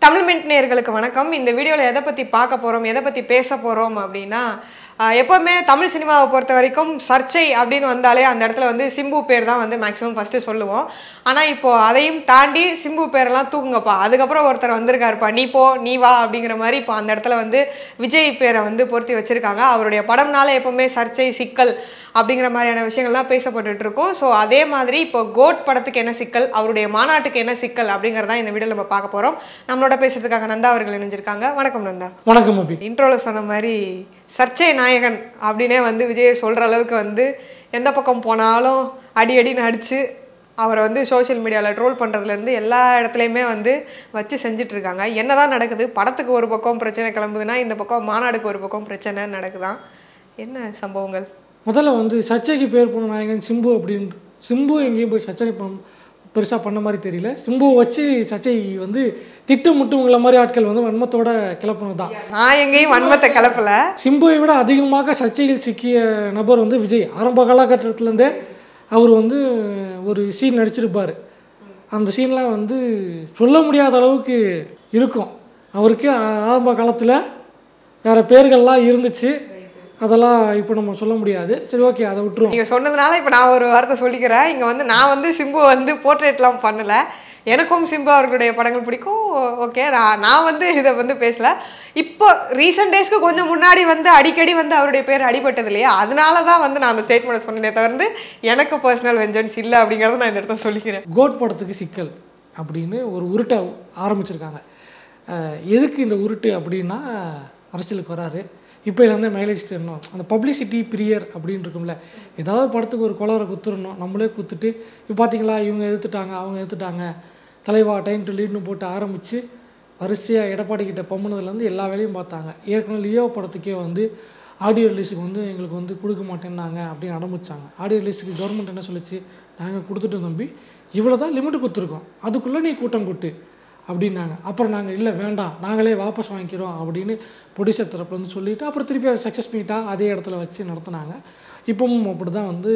Tamil mint நேயர்களுக்கு வணக்கம். இந்த வீடியோவில் எதை பற்றி பார்க்க போகிறோம், எதை பற்றி பேச போகிறோம் அப்படின்னா, எப்போவுமே தமிழ் சினிமாவை பொறுத்த வரைக்கும் சர்ச்சை அப்படின்னு வந்தாலே அந்த இடத்துல வந்து சிம்பு பேர் தான் வந்து மேக்ஸிமம் ஃபஸ்ட்டு சொல்லுவோம். ஆனால் இப்போது அதையும் தாண்டி சிம்பு பேரெல்லாம் தூக்குங்கப்பா, அதுக்கப்புறம் ஒருத்தர் வந்திருக்காருப்பா, நீ போ நீ வா அப்படிங்கிற மாதிரி இப்போ அந்த இடத்துல வந்து விஜய் பேரை வந்து பொருத்தி வச்சுருக்காங்க. அவருடைய படம்னால எப்போவுமே சர்ச்சை சிக்கல் அப்படிங்கிற மாதிரியான விஷயங்கள்லாம் பேசப்பட்டுட்டு இருக்கோம். ஸோ அதே மாதிரி இப்போ கோட் படத்துக்கு என்ன சிக்கல், அவருடைய மாநாட்டுக்கு என்ன சிக்கல் அப்படிங்கிறதான் இந்த வீடியோவில் நம்ம பார்க்க போகிறோம். நம்மளோட பேசுறதுக்காக நந்தா அவர்கள் இணைஞ்சிருக்காங்க. வணக்கம் நந்தா. வணக்கம் அபி. இன்ட்ரோவில் சொன்ன மாதிரி சர்ச்சை நாயகன் அப்படின்னே வந்து விஜய் சொல்கிற அளவுக்கு வந்து எந்த பக்கம் போனாலும் அடி அடின்னு அடித்து அவரை வந்து சோஷியல் மீடியாவில் ட்ரோல் பண்ணுறதுலேருந்து எல்லா இடத்துலையுமே வந்து வச்சு செஞ்சிட்ருக்காங்க. என்ன தான் நடக்குது, படத்துக்கு ஒரு பக்கம் பிரச்சனை கிளம்புதுன்னா இந்த பக்கம் மாநாடுக்கு ஒரு பக்கம் பிரச்சனை நடக்குதான், என்ன சம்பவங்கள்? முதல்ல வந்து சர்ச்சைக்கு பேர் போன நாயகன் சிம்பு அப்படின்னு, சிம்பு எங்கேயும் போய் சர்ச்சை பெருசாக பண்ண மாதிரி தெரியல. சிம்புவை வச்சு சர்ச்சை வந்து திட்டமிட்டு உங்களை மாதிரி ஆட்கள் வந்து வன்மத்தோட கிளப்புனது தான். நான் எங்கேயும் வன்மத்தை கிளப்பல. சிம்புவை விட அதிகமாக சர்ச்சையில் சிக்கிய நபர் வந்து விஜய். ஆரம்ப காலகட்டத்திலேருந்தே அவர் வந்து ஒரு சீன் நடிச்சிருப்பார். அந்த சீன்லாம் வந்து சொல்ல முடியாத அளவுக்கு இருக்கும். அவருக்கு ஆரம்ப காலத்தில் வேறு பேர்கள்லாம் இருந்துச்சு, அதெல்லாம் இப்போ நம்ம சொல்ல முடியாது. சரி, ஓகே, அதை விட்டுருவோம். நீங்கள் சொன்னதுனால இப்போ நான் ஒரு வார்த்தை சொல்லிக்கிறேன். இங்கே வந்து நான் வந்து சிம்பு வந்து போர்ட்ரேட்லாம் பண்ணலை. எனக்கும் சிம்பு அவர்களுடைய படங்கள் பிடிக்கும். ஓகே, நான் வந்து இதை வந்து பேசலை. இப்போ ரீசெண்ட் டேஸ்க்கு கொஞ்சம் முன்னாடி வந்து அடிக்கடி வந்து அவருடைய பேர் அடிபட்டது இல்லையா, அதனால தான் வந்து நான் அந்த ஸ்டேட்மெண்ட் சொன்னேனே தவிர்த்து எனக்கு பர்சனல் வெஞ்சன்ஸ் இல்லை அப்படிங்கிறத நான் இந்த இடத்துல சொல்லிக்கிறேன். கோட் படத்துக்கு சிக்கல் அப்படின்னு ஒரு உருட்டை ஆரம்பிச்சிருக்காங்க. எதுக்கு இந்த உருட்டு அப்படின்னா, அரசியலுக்கு வராரு. இப்போ வந்து மைலேஜ் தரணும், அந்த பப்ளிசிட்டி பிரியர் அப்படின்னு இருக்கும்ல. ஏதாவது படத்துக்கு ஒரு கொலவரை குத்துடணும், நம்மளே குத்துட்டு இப்போ பார்த்தீங்களா இவங்க எதிர்த்துட்டாங்க அவங்க எதிர்த்துட்டாங்க, தலைவா டைம் டு லீட்னு போட்டு ஆரம்பித்து வரிசையாக எடப்பாடி கிட்ட பம்முனதுலேருந்து எல்லா வேலையும் பார்த்தாங்க. ஏற்கனவே லியோ படத்துக்கே வந்து ஆடியோ ரிலீஸுக்கு வந்து எங்களுக்கு வந்து கொடுக்க மாட்டேன்னாங்க அப்படின்னு ஆரம்பித்தாங்க. ஆடியோ ரிலீஸுக்கு கவர்மெண்ட் என்ன சொல்லிச்சு, நாங்கள் கொடுத்துட்டோம் தம்பி, இவ்வளோ தான் லிமிட்டு கொடுத்துருக்கோம், அதுக்குள்ளே நீ கூட்டம் கூட்டு அப்படின்னாங்க. அப்புறம் நாங்கள் இல்லை வேண்டாம் நாங்களே வாபஸ் வாங்கிக்கிறோம் அப்படின்னு ப்ரொடியூசர் தரப்புல வந்து சொல்லிவிட்டு அப்புறம் திருப்பி அதை சக்ஸஸ் மீட்டாக அதே இடத்துல வச்சு நடத்துனாங்க. இப்பவும் அப்படி தான் வந்து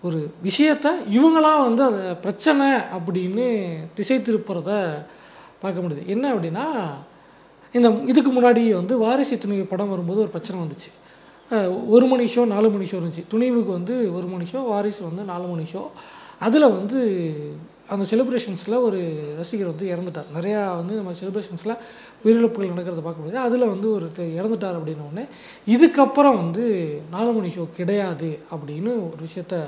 ஒரு விஷயத்தை இவங்களாம் வந்து அதை பிரச்சனை அப்படின்னு திசை திருப்புறத பார்க்க முடியுது. என்ன அப்படின்னா, இதுக்கு முன்னாடி வந்து வாரிசு துணிவு படம் வரும்போது ஒரு பிரச்சனை வந்துச்சு. 1 மணி ஷோ 4 மணி ஷோ இருந்துச்சு. துணிவுக்கு வந்து 1 மணி ஷோ, வாரிசு வந்து 4 மணி ஷோ. அதில் வந்து அந்த செலிப்ரேஷன்ஸில் ஒரு ரசிகர் வந்து இறந்துட்டார். நிறையா வந்து நம்ம செலிப்ரேஷன்ஸில் உயிரிழப்புகள் நடக்கிறத பார்க்க முடியாது. அதில் வந்து ஒரு இறந்துட்டார் அப்படின்னோடனே இதுக்கப்புறம் வந்து 4 மணி ஷோ கிடையாது அப்படின்னு ஒரு விஷயத்த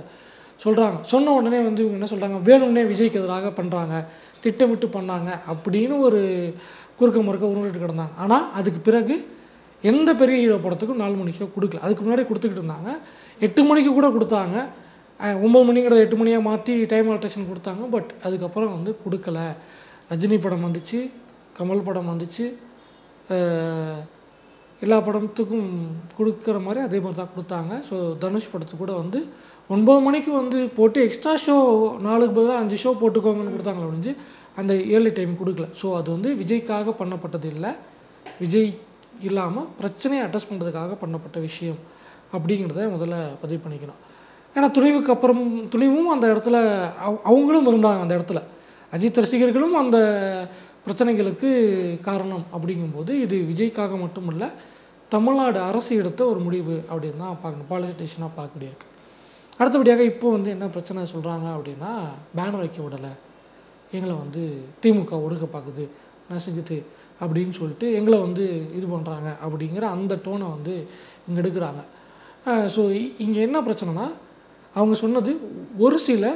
சொல்கிறாங்க. சொன்ன உடனே வந்து இவங்க என்ன சொல்கிறாங்க, வேணும்னே விஜய்க்கு எதிராக பண்ணுறாங்க, திட்டமிட்டு பண்ணாங்க அப்படின்னு ஒரு குறுக்க முறுக்க உருண்டுட்டு கிடந்தாங்க. ஆனால் அதுக்கு பிறகு எந்த பெரிய ஹீரோ படத்துக்கும் 4 மணி ஷோ கொடுக்கல. அதுக்கு முன்னாடி கொடுத்துக்கிட்டு இருந்தாங்க. 8 மணிக்கு கூட கொடுத்தாங்க. 9 மணிங்கிறத 8 மணியாக மாற்றி டைம் ஆல்ட்ரேஷன் கொடுத்தாங்க. பட் அதுக்கப்புறம் வந்து கொடுக்கல. ரஜினி படம் வந்துச்சு, கமல் படம் வந்துச்சு, எல்லா படத்துக்கும் கொடுக்குற மாதிரி அதே மாதிரி தான் கொடுத்தாங்க. ஸோ தனுஷ் படத்துக்கு கூட வந்து 9 மணிக்கு வந்து போட்டு எக்ஸ்ட்ரா ஷோ 4க்கு பதிலாக 5 ஷோ போட்டுக்கோங்கன்னு கொடுத்தாங்களே ஒழிஞ்சு அந்த ஏர்லி டைம் கொடுக்கல. ஸோ அது வந்து விஜய்க்காக பண்ணப்பட்டது இல்லை, விஜய் இல்லாமல் பிரச்சனையை அட்ரஸ் பண்ணுறதுக்காக பண்ணப்பட்ட விஷயம் அப்படிங்கிறத முதல்ல பதிவு பண்ணிக்கணும். ஏன்னா துணிவுக்கு அப்புறம் துணிவும் அந்த இடத்துல அவங்களும் இருந்தாங்க. அந்த இடத்துல அஜித் ரசிகர்களும் அந்த பிரச்சனைகளுக்கு காரணம். அப்படிங்கும்போது இது விஜய்க்காக மட்டும் இல்லை, தமிழ்நாடு அரசு எடுத்த ஒரு முடிவு அப்படின்னு தான் பார்க்கணும், பாலிட்டிஷனாக பார்க்க வேண்டியிருக்கு. அடுத்தபடியாக இப்போ வந்து என்ன பிரச்சனை சொல்கிறாங்க அப்படின்னா, பேனர் வைக்க விடலை, எங்களை வந்து திமுக ஒடுக்க பார்க்குது, நசுக்குது அப்படின்னு சொல்லிட்டு எங்களை வந்து இது பண்ணுறாங்க அப்படிங்கிற அந்த டோனை வந்து இங்கே எடுக்கிறாங்க. ஸோ இங்கே என்ன பிரச்சனைனா, அவங்க சொன்னது ஒரு சில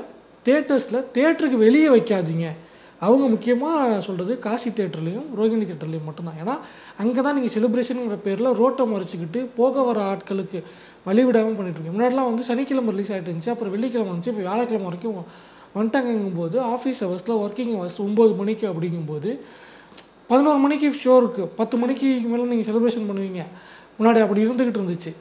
தேட்டருக்கு வெளியே வைக்காதீங்க. அவங்க முக்கியமாக சொல்கிறது காசி தேட்டர்லேயும் ரோகிணி தேட்டர்லேயும் மட்டும்தான். ஏன்னா அங்கே தான் நீங்கள் செலிப்ரேஷனுங்கிற பேரில் ரோட்டை மறைச்சிக்கிட்டு போக வர ஆட்களுக்கு வழிவிடாமல் பண்ணிட்டுருக்கீங்க. முன்னாடிலாம் வந்து சனிக்கிழமை ரிலீஸ் ஆகிட்டு இருந்துச்சு, அப்புறம் வெள்ளிக்கிழமை வந்துச்சு, இப்போ வியாழக்கிழமை வரைக்கும் வந்துட்டாங்கும்போது ஆஃபீஸ் ஹவர்ஸில் ஒர்க்கிங் ஹவர்ஸ் 9 மணிக்கு அப்படிங்கும்போது 11 மணிக்கு ஷோ இருக்குது, 10 மணிக்கு மேலே நீங்கள் செலிப்ரேஷன் பண்ணுவீங்க. முன்னாடி அப்படி இருந்துக்கிட்டு இருந்துச்சு.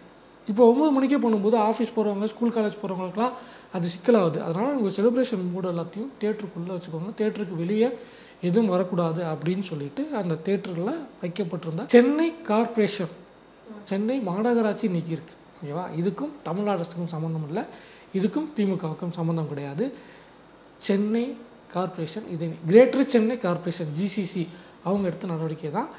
இப்போ 9 மணிக்கே பண்ணும்போது ஆஃபீஸ் போகிறவங்க ஸ்கூல் காலேஜ் போகிறவங்களுக்குலாம் அது சிக்கலாகுது. அதனால் உங்கள் செலிப்ரேஷன் மூடு எல்லாத்தையும் தேட்டருக்குள்ளே வச்சுக்கோங்க, தேட்டருக்கு வெளியே எதுவும் வரக்கூடாது அப்படின்னு சொல்லிட்டு அந்த தேட்டரில் வைக்கப்பட்டிருந்த சென்னை கார்ப்பரேஷன், சென்னை மாநகராட்சி நீக்கியிருக்கு. ஓகேவா? இதுக்கும் தமிழ்நாடு அரசுக்கும் சம்மந்தம் இல்லை, இதுக்கும் திமுகவுக்கும் சம்மந்தம் கிடையாது. சென்னை கார்ப்பரேஷன், இது கிரேட்டர் சென்னை கார்ப்பரேஷன் ஜிசிசி அவங்க எடுத்த நடவடிக்கை தான்.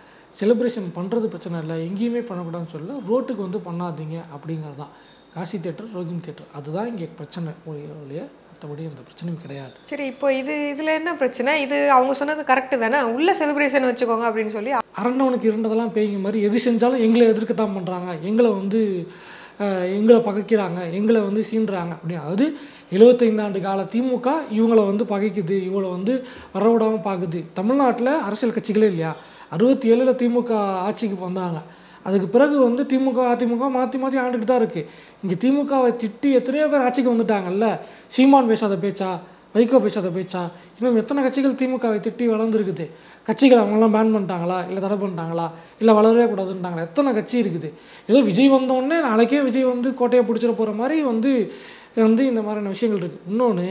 செலிப்ரேஷன் பண்ணுறது பிரச்சனை இல்லை, எங்கேயுமே பண்ணக்கூடாதுன்னு சொல்ல, ரோட்டுக்கு வந்து பண்ணாதீங்க அப்படிங்கிறது தான். காசி தேட்டர், ரோகிணி தேட்டர் அதுதான் இங்கே பிரச்சனை ஒழிய மற்றபடி அந்த பிரச்சனையும் கிடையாது. சரி, இப்போ இதில் என்ன பிரச்சனை? இது அவங்க சொன்னது கரெக்டு தானே, உள்ள செலிப்ரேஷன் வச்சுக்கோங்க அப்படின்னு சொல்லி. அரண்டவனுக்கு இருந்ததெல்லாம் பேய்ங்க மாதிரி எது செஞ்சாலும் எங்களை எதிர்க்கத்தான் பண்ணுறாங்க, எங்களை பகைக்கிறாங்க, எங்களை வந்து சீண்டுறாங்க அப்படின்னு. அதாவது 75 ஆண்டு கால திமுக இவங்களை வந்து பகைக்குது, இவங்களை வந்து வரவிடாமல் பார்க்குது. தமிழ்நாட்டில் அரசியல் கட்சிகளே இல்லையா? 67 திமுக ஆட்சிக்கு வந்தாங்க. அதுக்கு பிறகு வந்து திமுக அதிமுக மாற்றி மாற்றி ஆண்டுட்டு தான் இருக்குது. இங்கே திமுகவை திட்டி எத்தனையோ பேர் ஆட்சிக்கு வந்துட்டாங்கல்ல. சீமான் பேசாத பேச்சா, வைகோ பேசாத பேச்சா, இன்னும் எத்தனை கட்சிகள் திமுகவை திட்டி வளர்ந்துருக்குது. கட்சிகள் அவங்களாம் பேன் பண்ணிட்டாங்களா, இல்லை தடை பண்ணிட்டாங்களா, இல்லை வளரவே கூடாதுன்ட்டாங்களா? எத்தனை கட்சி இருக்குது. ஏதோ விஜய் வந்தோடனே நாளைக்கே விஜய் வந்து கோட்டையை பிடிச்சிட போகிற மாதிரி வந்து இந்த மாதிரியான விஷயங்கள் இருக்குது. இன்னொன்று,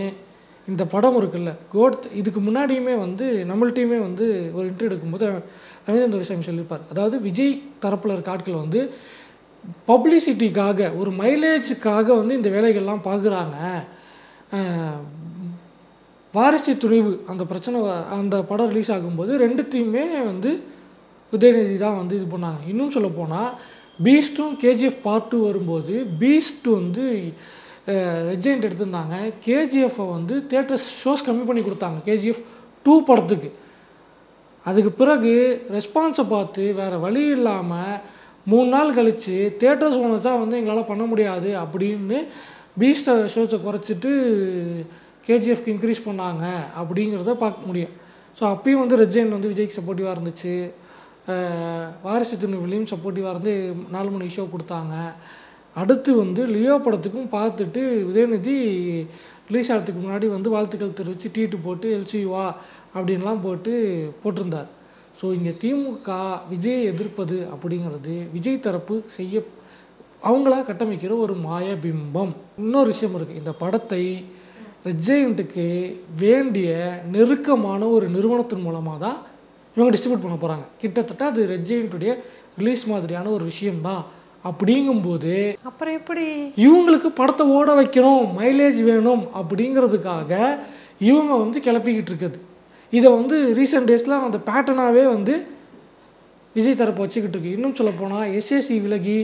இந்த படம் இருக்குல்ல கோட், இதுக்கு முன்னாடியுமே வந்து நம்மள்ட்டையுமே வந்து ஒரு இன்டர்வியூ எடுக்கும்போது ரவீந்திர துரைசாமி சொல்லியிருப்பார். அதாவது விஜய் தரப்பில் இருக்க ஆட்கள் வந்து பப்ளிசிட்டிக்காக, ஒரு மைலேஜுக்காக வந்து இந்த வேலைகள்லாம் பார்க்குறாங்க. வாரிசு துணிவு அந்த பிரச்சனை, அந்த படம் ரிலீஸ் ஆகும்போது ரெண்டுத்தையுமே வந்து உதயநிதி தான் வந்து இது பண்ணாங்க. இன்னும் சொல்ல போனால் பீஸ்ட்டும் கேஜிஎஃப் பார்ட் 2 வரும்போது பீஸ்ட் வந்து ரெஜெண்ட் எடுத்திருந்தாங்க. கேஜிஎஃப்பை வந்து தியேட்டர்ஸ் ஷோஸ் கம்மி பண்ணி கொடுத்தாங்க கேஜிஎஃப் 2 படத்துக்கு. அதுக்கு பிறகு ரெஸ்பான்ஸை பார்த்து வேறு வழி இல்லாமல் 3 நாள் கழித்து தியேட்டர்ஸ் ஓனர்ஸ் தான் வந்து எங்களால் பண்ண முடியாது அப்படின்னு பீஸ்ட் ஷோஸை குறைச்சிட்டு கேஜிஎஃப்க்கு இன்க்ரீஸ் பண்ணாங்க அப்படிங்கிறத பார்க்க முடியும். ஸோ அப்பயும் வந்து ரெஜெண்ட் வந்து விஜய்க்கு சப்போர்ட்டிவாக இருந்துச்சு. வாரிசு துணிவுலையும் சப்போர்ட்டிவாக இருந்து 4 மணி ஷோ கொடுத்தாங்க. அடுத்து வந்து லியோ படத்துக்கும் பார்த்துட்டு உதயநிதி ரிலீஸ் ஆகிறதுக்கு முன்னாடி வந்து வாழ்த்துக்கள் தெரிவித்து ட்வீட்டு போட்டு எல்சியூவா அப்படின்லாம் போட்டிருந்தார். ஸோ இங்கே திமுக விஜயை எதிர்ப்பது அப்படிங்கிறது விஜய் தரப்பு அவங்களா கட்டமைக்கிற ஒரு மாய பிம்பம். இன்னொரு விஷயம் இருக்குது, இந்த படத்தை ரெஜெண்ட்டுக்கு வேண்டிய நெருக்கமான ஒரு நிறுவனத்தின் மூலமாக தான் இவங்க டிஸ்ட்ரிபியூட் பண்ண போகிறாங்க. கிட்டத்தட்ட அது ரெஜெண்ட்டுடைய ரிலீஸ் மாதிரியான ஒரு விஷயம்தான். அப்படிங்கும்போது அப்புறம் எப்படி இவங்களுக்கு படத்தை ஓட வைக்கணும், மைலேஜ் வேணும் அப்படிங்கிறதுக்காக இவங்க வந்து கிளப்பிக்கிட்டு இருக்குது. இதை வந்து ரீசெண்ட் டேஸில் அந்த பேட்டர்னாகவே வந்து விஜய் தரப்பு வச்சுக்கிட்டு இருக்கு. இன்னும் சொல்லப்போனால் எஸ்எஸ்சி விலகி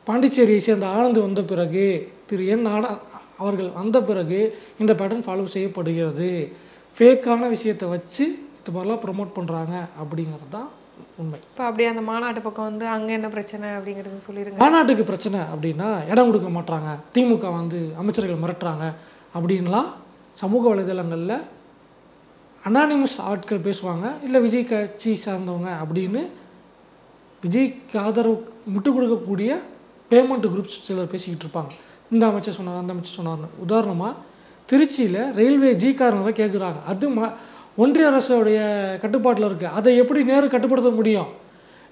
பாண்டிச்சேரியை சேர்ந்த ஆனந்த் வந்த பிறகு, திரு என் அவர்கள் வந்த பிறகு இந்த பேட்டர்ன் ஃபாலோ செய்யப்படுகிறது. ஃபேக்கான விஷயத்தை வச்சு இது மாதிரிலாம் ப்ரொமோட் பண்ணுறாங்க அப்படிங்கிறது தான் உண்மை. இப்போ அப்படியே அந்த மாநாட்டு பக்கம் வந்து அங்கே என்ன பிரச்சனை அப்படிங்கிறது சொல்லிடுங்க. மாநாட்டுக்கு பிரச்சனை அப்படின்னா இடம் கொடுக்க மாட்டாங்க, திமுக வந்து அமைச்சர்கள் மிரட்டுறாங்க அப்படின்லாம் சமூக வலைதளங்களில் அனானிமஸ் ஆட்கள் பேசுவாங்க. இல்லை விஜய் கட்சி சார்ந்தவங்க அப்படின்னு விஜய்க்கு ஆதரவு விட்டு கொடுக்கக்கூடிய பேமெண்ட் குரூப்ஸ் சிலர் பேசிக்கிட்டு இருப்பாங்க. இந்த அமைச்சர் சொன்னார், அந்த அமைச்சர் சொன்னார்னு. உதாரணமாக திருச்சியில் ரயில்வே ஜிகாரனரை கேட்குறாங்க. அது ஒன்றிய அரசுடைய கட்டுப்பாட்டில் இருக்குது. அதை எப்படி நேரு கட்டுப்படுத்த முடியும்?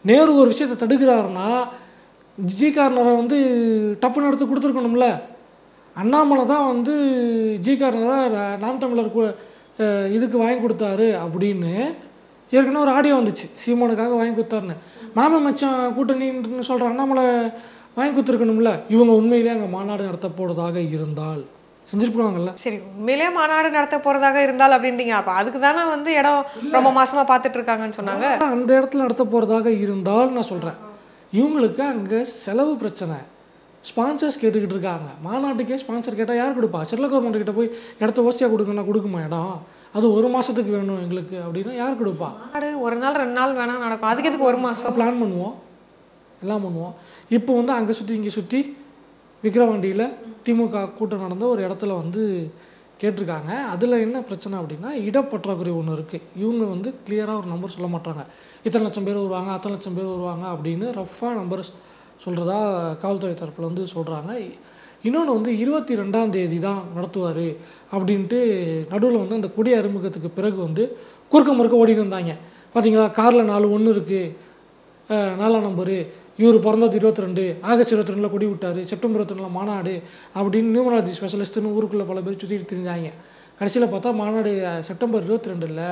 நேரு ஒரு விஷயத்தை தடுக்கிறாருன்னா ஜிகாரனரை வந்து டப்புன்னு எடுத்து கொடுத்துருக்கணும்ல. அண்ணாமலை தான் வந்து ஜிகாரனரை நாம் தமிழர் இதுக்கு வாங்கி கொடுத்தாரு அப்படின்னு ஏற்கனவே ஒரு ஆடியோ வந்துச்சு, சீமானுக்காக வாங்கி கொடுத்தாருன்னு. மாம மச்சான் கூட்டணின்னு சொல்கிற அண்ணாமலை வாங்கி கொடுத்துருக்கணும்ல. இவங்க உண்மையிலே அங்கே மாநாடு நடத்த போகிறதாக இருந்தால் செஞ்சுருப்பாங்கல்ல. சரி, உண்மையிலேயே மாநாடு நடத்த போகிறதாக இருந்தால் அப்படின்றீங்க. அப்போ அதுக்கு தானே வந்து இடம் ரொம்ப மாசமாக பார்த்துட்டு இருக்காங்கன்னு சொன்னாங்க. அந்த இடத்துல நடத்த போகிறதாக இருந்தால் நான் சொல்கிறேன், இவங்களுக்கு அங்கே செலவு பிரச்சனை, ஸ்பான்சர்ஸ் கேட்டுக்கிட்டு இருக்காங்க. மாநாட்டுக்கே ஸ்பான்சர் கேட்டால் யார் கொடுப்பா? சென்ட்ரல் கவர்மெண்ட் கிட்ட போய் இடத்த ஓசியாக கொடுக்கணும்னா கொடுக்குமா இடம்? அது 1 மாதத்துக்கு வேணும் எங்களுக்கு அப்படின்னா யார் கொடுப்பா? மாநாடு 1 நாள் 2 நாள் வேணால் நடக்கும், அதுக்கு எதுக்கு 1 மாதம்? பிளான் பண்ணுவோம், எல்லாம் பண்ணுவோம். இப்போ வந்து அங்கே சுற்றி இங்கே சுற்றி விக்கிரவாண்டியில் திமுக கூட்டம் நடந்த ஒரு இடத்துல வந்து கேட்டிருக்காங்க. அதில் என்ன பிரச்சனை அப்படின்னா இடப்பற்றாக்குறை ஒன்று இருக்குது. இவங்க வந்து கிளியராக ஒரு நம்பர் சொல்ல மாட்டாங்க. இத்தனை லட்சம் பேர் வருவாங்க, அத்தனை லட்சம் பேர் வருவாங்க அப்படின்னு ரஃப்பாக நம்பர் சொல்கிறதா காவல்துறை தரப்பில் வந்து சொல்கிறாங்க. இன்னொன்று வந்து 22ஆம் தேதி தான் நடத்துவார் அப்படின்ட்டு நடுவில் வந்து அந்த கொடி அறிமுகத்துக்கு பிறகு வந்து குறுக்க முறுக்க ஓடிட்டு இருந்தாங்க. பார்த்தீங்களா, காரில் 4 இருக்குது, 4ஆம் நம்பரு, இவர் பிறந்தது 22, ஆகஸ்ட் 22 கொடி விட்டார், செப்டம்பர் 21 மாநாடு அப்படின்னு நியூமராலஜி ஸ்பெஷலிஸ்ட்டுன்னு ஊருக்குள்ளே பல பேர் சுற்றிட்டு தெரிஞ்சாங்க. கடைசியில் பார்த்தா மாநாடு செப்டம்பர் 22 இல்லை,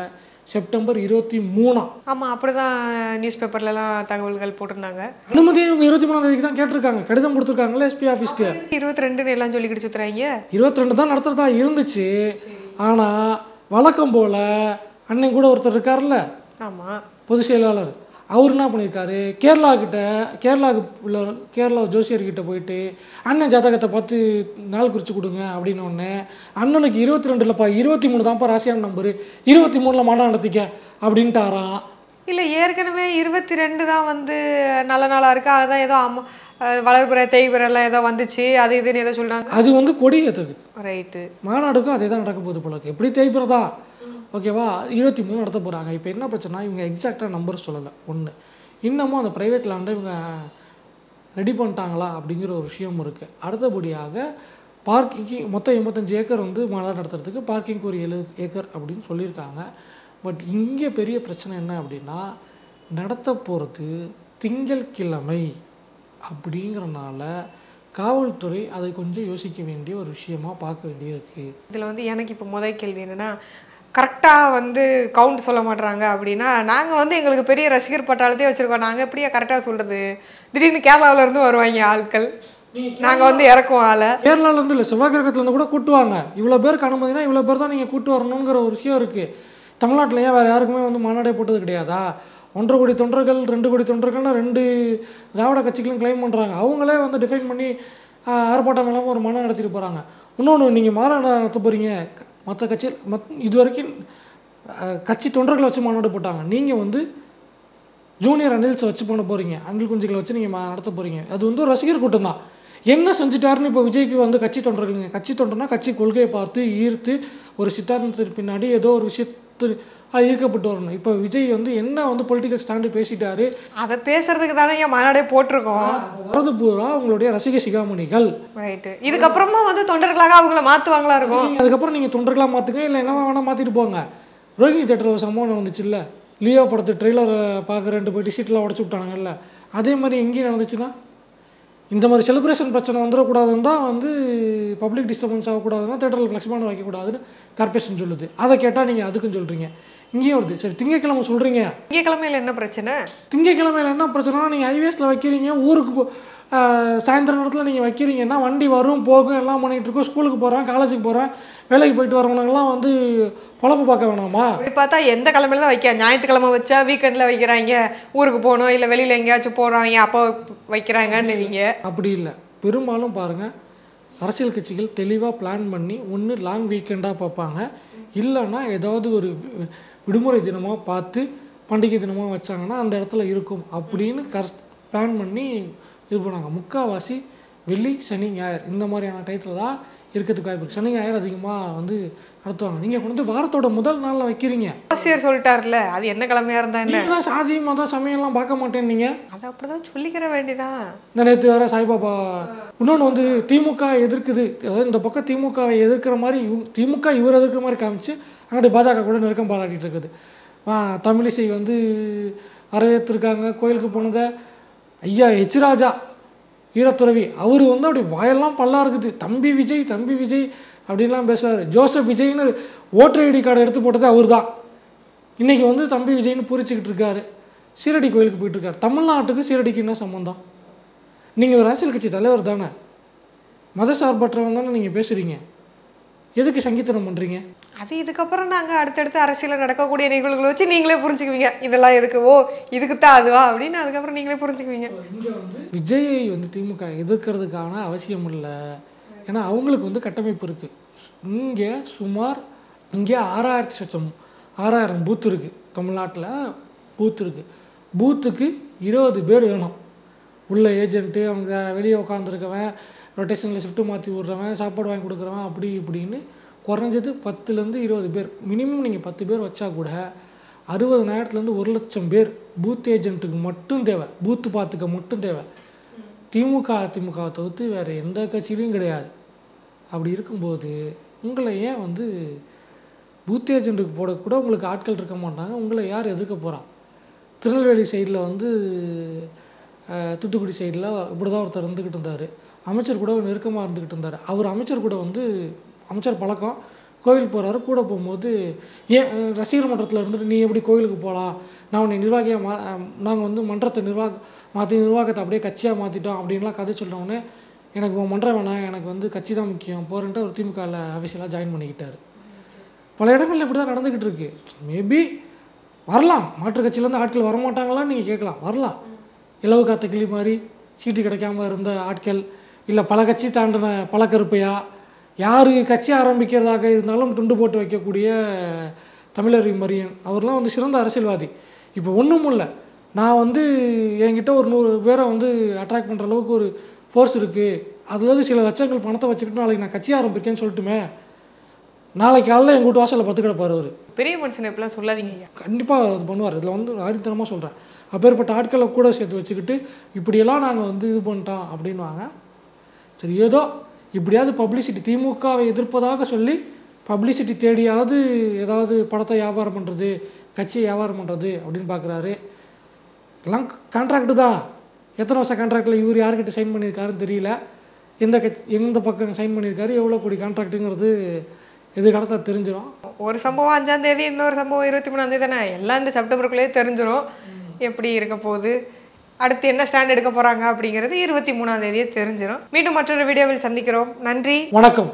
செப்டம்பர் 23. ஆமாம், அப்படி தான் நியூஸ் பேப்பர்லலாம் தகவல்கள் போட்டிருந்தாங்க. அனுமதி இவங்க 23ஆம் தேதிக்கு தான் கேட்டிருக்காங்க, கடிதம் கொடுத்துருக்காங்களே எஸ்பி ஆஃபீஸ்க்கு. 22 எல்லாம் சொல்லிக்கிட்டு சுற்றுறாங்க. 22 தான் நடத்துகிறதா இருந்துச்சு. ஆனால் வழக்கம் போல் அண்ணன் கூட ஒருத்தர் இருக்கார்ல ஆமாம், பொதுச் செயலாளர், அவர் என்ன பண்ணியிருக்காரு, கேரளா ஜோசியர்கிட்ட போயிட்டு அண்ணன் ஜாதகத்தை பார்த்து நாள் குறித்து கொடுங்க அப்படின்னு ஒன்று, அண்ணனுக்கு 22 இல்லைப்பா 23 தான்ப்பா ராசியான நம்பரு, 23 மாநாடு நடத்திக்க அப்படின்ட்டாராம். இல்லை ஏற்கனவே 22 தான் வந்து நல்ல நாளாக இருக்குது, அதுதான் ஏதோ வளர்புற தேய்புரெல்லாம் ஏதோ வந்துச்சு, அது இதுன்னு ஏதோ சொல்கிறாங்க. அது வந்து கொடி ஏற்றுறது. ரைட்டு. மாநாடுக்கும் அதே தான் நடக்க போகுது போல இருக்கு. எப்படி தேய்புறதா ஓகேவா 23 நடத்த போகிறாங்க. இப்போ என்ன பிரச்சனை, இவங்க எக்ஸாக்டாக நம்பர் சொல்லலை. ஒன்று, இன்னமும் அந்த ப்ரைவேட் லேண்டை இவங்க ரெடி பண்ணிட்டாங்களா அப்படிங்கிற ஒரு விஷயம் இருக்குது. அடுத்தபடியாக பார்க்கிங்கு மொத்தம் 85 ஏக்கர் வந்து மாநாடு நடத்துறதுக்கு, பார்க்கிங்க்கு ஒரு 70 ஏக்கர் அப்படின்னு சொல்லியிருக்காங்க. பட் இங்கே பெரிய பிரச்சனை என்ன அப்படின்னா, நடத்த போகிறது திங்கட்கிழமை அப்படிங்கிறனால காவல்துறை அதை கொஞ்சம் யோசிக்க வேண்டிய ஒரு விஷயமா பார்க்க வேண்டியிருக்கு. இதில் வந்து எனக்கு இப்போ முதல் கேள்வி என்னென்னா, கரெக்டாக வந்து கவுண்ட் சொல்ல மாட்டுறாங்க அப்படின்னா, நாங்கள் வந்து எங்களுக்கு பெரிய ரசிகர் பட்டாளத்தையே வச்சுருக்கோம், நாங்கள் எப்படியா கரெக்டாக சொல்கிறது, திடீர்னு கேரளாவிலேருந்து வருவாங்க ஆட்கள், நாங்கள் வந்து இறக்குவோம் ஆளை. கேரளாவிலேருந்து இல்லை, செவ்வாய் கிரகத்துலேருந்து கூட கூட்டுவாங்க. இவ்வளோ பேருக்கு அனுமதினா இவ்வளோ பேர் தான் நீங்கள் கூட்டு வரணுங்கிற ஒரு விஷயம் இருக்குது. தமிழ்நாட்டில் ஏன் வேறு யாருக்குமே வந்து மாநாடே போட்டது கிடையாதா? 1.5 கோடி தொண்டர்கள் 2 கோடி தொண்டர்கள்னா 2 திராவிட கட்சிகளும் கிளைம் பண்ணுறாங்க. அவங்களே வந்து டிஃபைன் பண்ணி ஆர்ப்பாட்டம் இல்லாமல் ஒரு மாநாடு நடத்திட்டு போகிறாங்க. இன்னொன்று, நீங்கள் மாநாடு நடத்த போகிறீங்க, மற்ற கட்சியில் இது வரைக்கும் கட்சி தொண்டர்களை வச்சு மாநாடு போட்டாங்க. நீங்கள் வந்து ஜூனியர் அனில்ஸை வச்சு பண்ண போகிறீங்க, அனில் குஞ்சுகளை வச்சு நீங்கள் நடத்த போகிறீங்க. அது வந்து ஒரு ரசிகர் கூட்டம் தான். என்ன செஞ்சுட்டாருன்னு இப்போ விஜய்க்கு வந்து கட்சி தொண்டர்களுங்க, கட்சி தொண்டர்னா கட்சி கொள்கையை பார்த்து ஈர்த்து ஒரு சித்தாந்தத்துக்கு பின்னாடி ஏதோ ஒரு விஷயத்து ஈர்க்கப்பட்டு வரணும். இப்போ விஜய் வந்து என்ன வந்து பொலிட்டிக்கல் ஸ்டாண்டு பேசிட்டாரு, அதை பேசுறதுக்கு தானே ஏன் மாநாடே போட்டிருக்கோம். வரது பூரா அவங்களுடைய ரசிக சிகாமணிகள். ரைட்டு. இதுக்கப்புறமா வந்து தொண்டர்களாக அவங்கள மாற்றுவாங்களா இருக்கும். அதுக்கப்புறம் நீங்கள் தொண்டர்களாக மாற்றுங்க, இல்லை என்ன வேணால் மாற்றிட்டு போங்க. ரோஹிணி தேட்டர் ஒரு சம்பவம் நடந்துச்சு இல்லை, லியோ படத்து ட்ரெய்லர் பார்க்குறேன்ட்டு போயிட்டு சீட்டெலாம் உடச்சி விட்டானுங்கல்ல, அதே மாதிரி எங்கேயும் நடந்துச்சுன்னா இந்த மாதிரி செலிப்ரேஷன் பிரச்சனை வந்துடக்கூடாதுன்னு தான் வந்து பப்ளிக் டிஸ்டர்பன்ஸ் ஆகக்கூடாதுன்னா தேட்டரில் ஃப்ளெக்ஸ்பாண்ட் வைக்கக்கூடாதுன்னு கார்பரேஷன் சொல்லுது. அதை கேட்டால் நீங்கள் அதுக்கும் சொல்கிறீங்க. இங்கேயும் வருது. சரி, திங்கக்கிழமை சொல்கிறீங்க, திங்கக்கிழமையில் என்ன பிரச்சனை? திங்கக்கிழமையில் என்ன பிரச்சனைனா, நீங்கள் ஹைவேஸில் வைக்கிறீங்க, ஊருக்கு சாயந்தரம் நேரத்தில் நீங்கள் வைக்கிறீங்கன்னா வண்டி வரும் போகும் எல்லாம் பண்ணிகிட்டு இருக்கோம், ஸ்கூலுக்கு போகிறேன், காலேஜுக்கு போகிறேன், வேலைக்கு போயிட்டு வரவங்கலாம் வந்து பொழப்பு பார்க்க வேணாமா? இப்படி பார்த்தா எந்த கிழமையில தான் வைக்க, ஞாயிற்றுக்கிழமை வச்சா வீக்கெண்டில் வைக்கிறாங்க, ஊருக்கு போகணும் இல்லை வெளியில் எங்கேயாச்சும் போகிறாங்க அப்போ வைக்கிறாங்கன்னு நீங்கள். அப்படி இல்லை. பெரும்பாலும் பாருங்கள், அரசியல் கட்சிகள் தெளிவாக பிளான் பண்ணி ஒன்று லாங் வீக்கெண்டாக பார்ப்பாங்க, இல்லைன்னா ஏதாவது ஒரு விடுமுறை தினமாக பார்த்து பண்டிகை தினமாக வச்சாங்கன்னா அந்த இடத்துல இருக்கும் அப்படின்னு பிளான் பண்ணி இது பண்ணாங்க. முக்கால்வாசி வெள்ளி சனி ஞாயிறு இந்த மாதிரியான டயத்தில் தான் இருக்கிறதுக்கு வாய்ப்பு இருக்குது. சனி ஞாயிறு அதிகமாக வந்து நடத்துவாங்க. நீங்கள் வந்து வாரத்தோட முதல் நாளில் வைக்கிறீங்க. ஆசிரியர் சொல்லிட்டார்ல, அது என்ன கிழமையாக இருந்தா என்ன, சாதி மதம் சமயம்லாம் பார்க்க மாட்டேன் நீங்கள், அதை அப்படிதான் சொல்லிக்கிற வேண்டியதான். இந்த நேற்று வேறு சாய்பாபா. இன்னொன்று வந்து திமுக எதிர்க்குது, அதாவது இந்த பக்கம் திமுகவை எதிர்க்கிற மாதிரி திமுக இவர் எதிர்க்கிற மாதிரி காமிச்சு அங்கிட்டு பாஜக கூட நெருக்கம் பாராட்டிகிட்டு இருக்குது. தமிழிசை வந்து வரவேற்றிருக்காங்க, கோயிலுக்கு போனதை. ஐயா ஹெச் ராஜா ஈரத்துறவி அவர் வந்து அப்படி வாயெல்லாம் பல்லா இருக்குது, தம்பி விஜய் தம்பி விஜய் அப்படின்லாம் பேசுவார். ஜோசப் விஜய்னு ஓட்டர் ஐடி கார்டை எடுத்து போட்டது அவர் தான். இன்றைக்கி வந்து தம்பி விஜய்னு பூரிச்சிக்கிட்டு இருக்காரு, சீரடி கோயிலுக்கு போயிட்டுருக்காரு. தமிழ்நாட்டுக்கு சீரடிக்கு என்ன சம்மந்தம்? நீங்கள் ஒரு அரசியல் கட்சி தலைவர் தானே, மத சார்பற்றவன் தானே நீங்கள் பேசுகிறீங்க, எதுக்கு சங்கீதனம் பண்ணுறீங்க? அது இதுக்கப்புறம் நாங்கள் அடுத்தடுத்து அரசியலில் நடக்கக்கூடிய நிகழ்வுகளை வச்சு நீங்களே புரிஞ்சுக்குவீங்க, இதெல்லாம் எதுக்கு, ஓ இதுக்கு தான் அதுவா அப்படின்னு அதுக்கப்புறம் நீங்களே புரிஞ்சுக்குவீங்க. இங்கே வந்து விஜயை வந்து திமுக எதிர்க்கிறதுக்கான அவசியம் இல்லை, ஏன்னா அவங்களுக்கு வந்து கட்டமைப்பு இருக்குது. இங்கே சுமார் 6,000 பூத் இருக்குது, தமிழ்நாட்டில் பூத் இருக்குது. பூத்துக்கு 20 பேர் வேணும். உள்ள ஏஜென்ட்டு, அவங்க வெளியே உட்காந்துருக்கவன், ரொட்டேஷனில் ஷிஃப்ட்டு மாற்றி விட்றவன், சாப்பாடு வாங்கி கொடுக்குறவன், அப்படி இப்படின்னு குறைஞ்சது 10லேருந்து 20 பேர், மினிமம் நீங்கள் 10 பேர் வச்சா கூட 60,000லேருந்து 1,00,000 பேர் பூத் ஏஜென்ட்டுக்கு மட்டும் தேவை, பூத்து பார்த்துக்க மட்டும் தேவை. அதிமுகவை தவிர்த்து வேறு எந்த கட்சியிலையும் கிடையாது. அப்படி இருக்கும்போது உங்களை ஏன் வந்து பூத் ஏஜென்ட்டுக்கு போடக்கூட உங்களுக்கு ஆட்கள் இருக்க மாட்டாங்க, உங்களை யார் எதிர்க்க போகிறான்? திருநெல்வேலி சைடில் வந்து தூத்துக்குடி சைடில் இப்படி தான் ஒருத்தர் இருந்துக்கிட்டு இருந்தார், அமைச்சர் கூட நெருக்கமாக இருந்துக்கிட்டு இருந்தார். அவர் அமைச்சர் கூட வந்து அமைச்சர் பழக்கம், கோயிலுக்கு போகிறாரு, கூட போகும்போது ஏன் ரசிகர் மன்றத்தில் இருந்துட்டு நீ எப்படி கோயிலுக்கு போகலாம், நான் உன்னை நிர்வாகியாக நாங்கள் வந்து மன்றத்தை நிர்வாகத்தை அப்படியே கட்சியாக மாற்றிட்டோம் அப்படின்லாம் கதை சொன்னோடனே எனக்கு மன்றம் வேணாம், எனக்கு வந்து கட்சி தான் முக்கியம் போகிறேன்ட்டு ஒரு திமுகவில் அஃபிஷியலாக ஜாயின் பண்ணிக்கிட்டார். பல இடங்களில் இப்படி தான் நடந்துக்கிட்டு இருக்கு. மேபி வரலாம், மாற்றுக் கட்சியிலேருந்து ஆட்கள் வரமாட்டாங்களான்னு நீங்கள் கேட்கலாம். வரலாம். இலவு காத்த கிளி மாதிரி சீட்டு கிடைக்காம இருந்த ஆட்கள், இல்லை பல கட்சி தாண்டின பழக்கருப்பையா, யார் கட்சி ஆரம்பிக்கிறதாக இருந்தாலும் துண்டு போட்டு வைக்கக்கூடிய தமிழறி மரியன் அவர்லாம் வந்து சிறந்த அரசியல்வாதி. இப்போ ஒன்றும் இல்லை, நான் வந்து என்கிட்ட ஒரு 100 பேரை வந்து அட்ராக்ட் பண்ணுற அளவுக்கு ஒரு ஃபோர்ஸ் இருக்குது, அதுலேருந்து சில லட்சங்கள் பணத்தை வச்சுக்கிட்டு நாளைக்கு நான் கட்சி ஆரம்பிக்கேன்னு சொல்லிட்டுமே, நாளைக்கு காலையில் எங்கள் வீட்டு வாசலில் பத்து கிடப்பார் அவர். பெரிய மனுஷனை எப்படிலாம் சொல்லாதீங்க ஐயா. கண்டிப்பாக அது பண்ணுவார். இதில் வந்து ஆரித்தனமாக சொல்கிறேன். அப்பேற்பட்ட ஆட்களை கூட சேர்த்து வச்சுக்கிட்டு இப்படியெல்லாம் நாங்கள் வந்து இது பண்ணிட்டோம் அப்படின்வாங்க. சரி, ஏதோ இப்படியாவது பப்ளிசிட்டி, திமுகவை எதிர்ப்பதாக சொல்லி பப்ளிசிட்டி தேடியாவது ஏதாவது படத்தை வியாபாரம் பண்ணுறது, கட்சியை வியாபாரம் பண்ணுறது அப்படின்னு பார்க்குறாரு. எல்லாம் கான்ட்ராக்டு தான். எத்தனை வருஷம் கான்ட்ராக்டில் இவர் யார்கிட்ட சைன் பண்ணியிருக்காருன்னு தெரியல. எந்த பக்கம் சைன் பண்ணியிருக்காரு, எவ்வளோ கோடி கான்ட்ராக்டுங்கிறது எதிர்காலத்தில் தெரிஞ்சிடும். ஒரு சம்பவம் 5ஆம் தேதி, இன்னொரு சம்பவம் 23ஆம் தேதி தானே, எல்லாம் இந்த செப்டம்பருக்குள்ளேயே தெரிஞ்சிடும் எப்படி இருக்க போகுது, அடுத்து என்ன ஸ்டாண்ட் எடுக்க போகிறாங்க அப்படிங்கிறது 23ஆம் தேதியே தெரிஞ்சிடும். மீண்டும் மற்றொரு வீடியோவில் சந்திக்கிறோம். நன்றி, வணக்கம்.